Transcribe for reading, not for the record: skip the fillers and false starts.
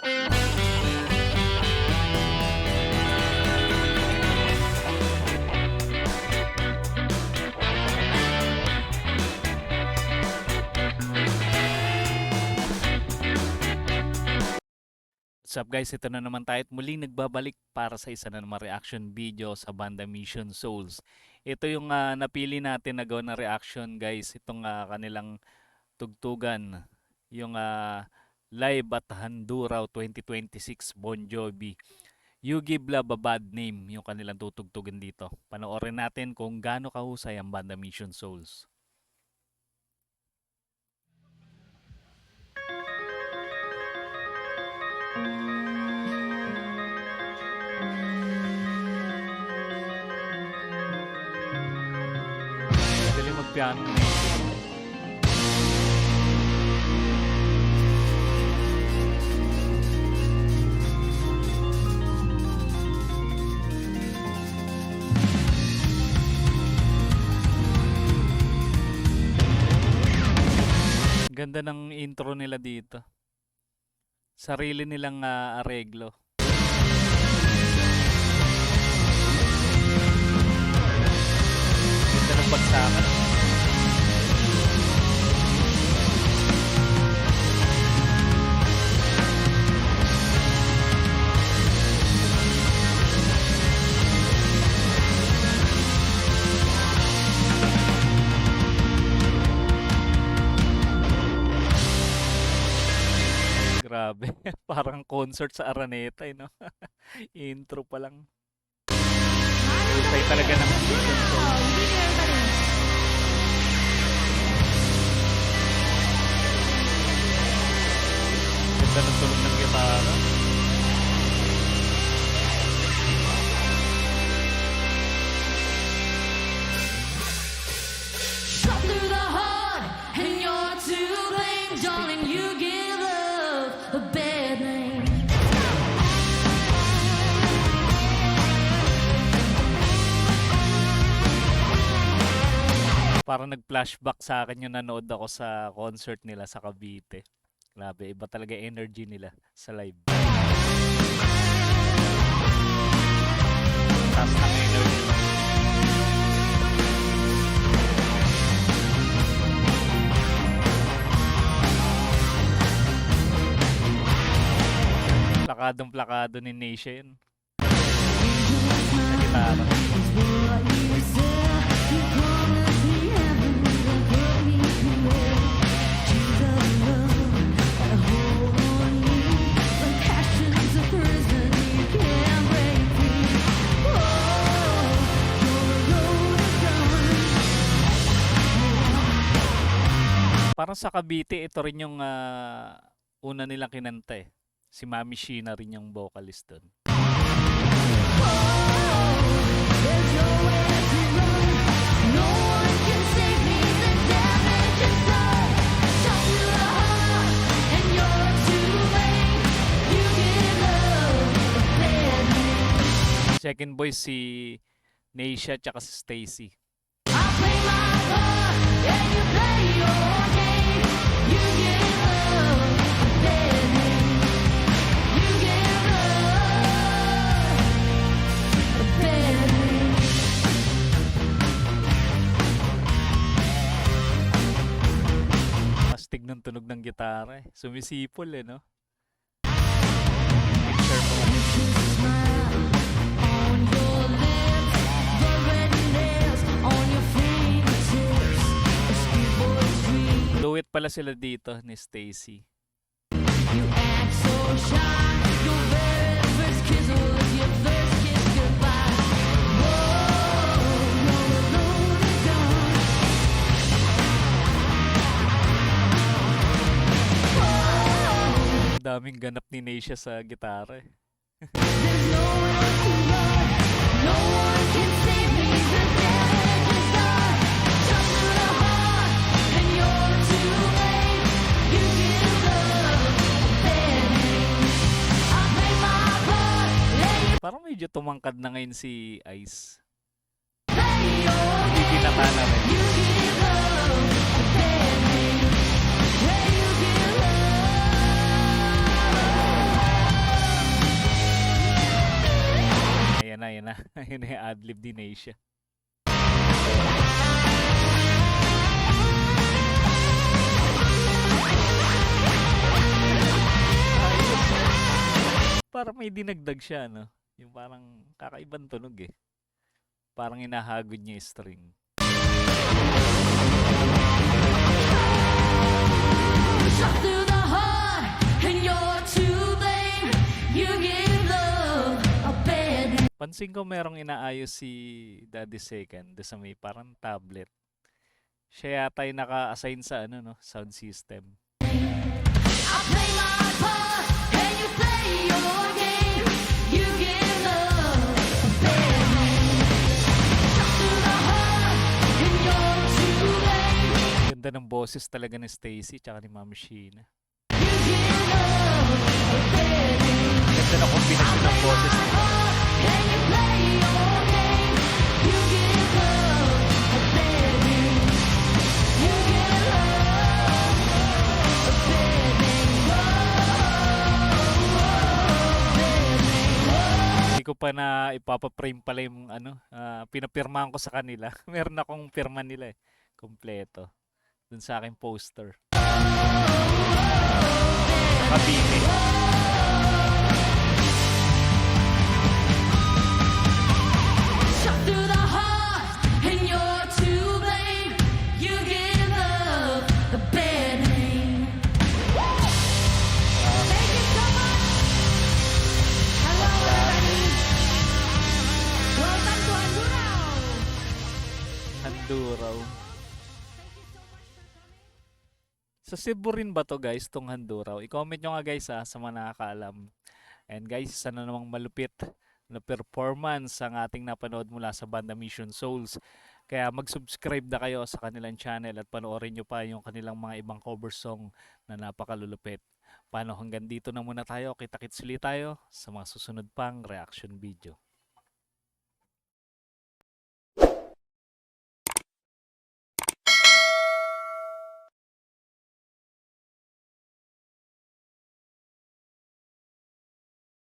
What's up guys, ito na naman tayo at muling nagbabalik para sa isa na naman reaction video sa banda Mission Souls. Ito yung napili natin na gawa na reaction guys, itong kanilang tugtugan, yung live at Handuraw 2026 Bon Jovi. You Give Love a Bad Name, yung kanilang tutugtugan dito. Panoorin natin kung gaano kahusay ang banda Mission Souls. Galing magpiano. Ganda ng intro nila dito. Sarili nilang areglo. Ganda ng bagsakan. Grabe, parang concert sa Araneta, no? Intro pa lang. Husay talaga ng Mission Souls. Ganda ng tunog ng gitara. Shot through the heart, and you're to blame, darling. You give love a bad name. Parang nag-flashback sa akin yung nanood ako sa concert nila sa Cavite. Grabe, iba talaga energy nila sa live. Taas ng energy. Plakadong-plakado ni Nation. Sa gitara. Parang sa Cavite, ito rin yung una nilang kinanta eh. Si Mami Sheena rin yung vocalist doon. Second voice si Neisha tsaka si Stacy. Astig ng tunog ng gitara eh. Sumisipol eh, no? Picture mo. Duet pala sila dito ni Stacy. You act so shy. Your very first kiss was your first kiss goodbye. Whoa, you're a loaded gun. Whoa. Daming ganap ni Neisha sa gitara eh. There's no one to run. No one can save me. The damage is done. Shot through the heart, and you're too late. You give love a bad name. I play my part, let you Parang medyo tumangkad na ngayon si Ice. play your Hindi game. binata na rin. You give love a bad name. Yeah, you give love. na. Ina-adlib din Asia. Parang may dinagdag siya, no? Yung parang kakaibang tunog eh. Parang inahagod niya yung string. Shot through the heart, and you're to blame. You give love a bad name. Pansin ko merong inaayos si Daddy Second doon sa may parang tablet. Siya yata yung naka-assign sa ano, no? Sound system. I play my part, and you play your game. You give love a bad name. Shot through the heart, and you're to blame. Ganda ng boses talaga ni Stacy tsaka ni Ma'am Sheena. You give love a bad name. Ganda ng kombinasyon ng boses nila. And you play your game. You give love a bad name. You give love a bad name. Hindi ko pa na ipapaprame pala yung ano, pinapirmahan ko sa kanila. Meron akong pirma nila eh, kompleto. Dun sa aking poster. Kabine. Shot through the heart, and you're to blame. You give love a bad name. Thank you so much. Hello, everybody. Welcome to Andurao. Handuraw. Sa Cebu rin ba to guys, tong Handuraw? I-comment nyo nga guys sa mga nakakaalam. And guys, isa na namang malupit na performance ang ating napanood mula sa banda Mission Souls. Kaya mag-subscribe na kayo sa kanilang channel at panoorin nyo pa yung kanilang mga ibang cover song na napakalulupit. Paano hanggang dito na muna tayo. Kita-kits ulit tayo sa mga susunod pang reaction video.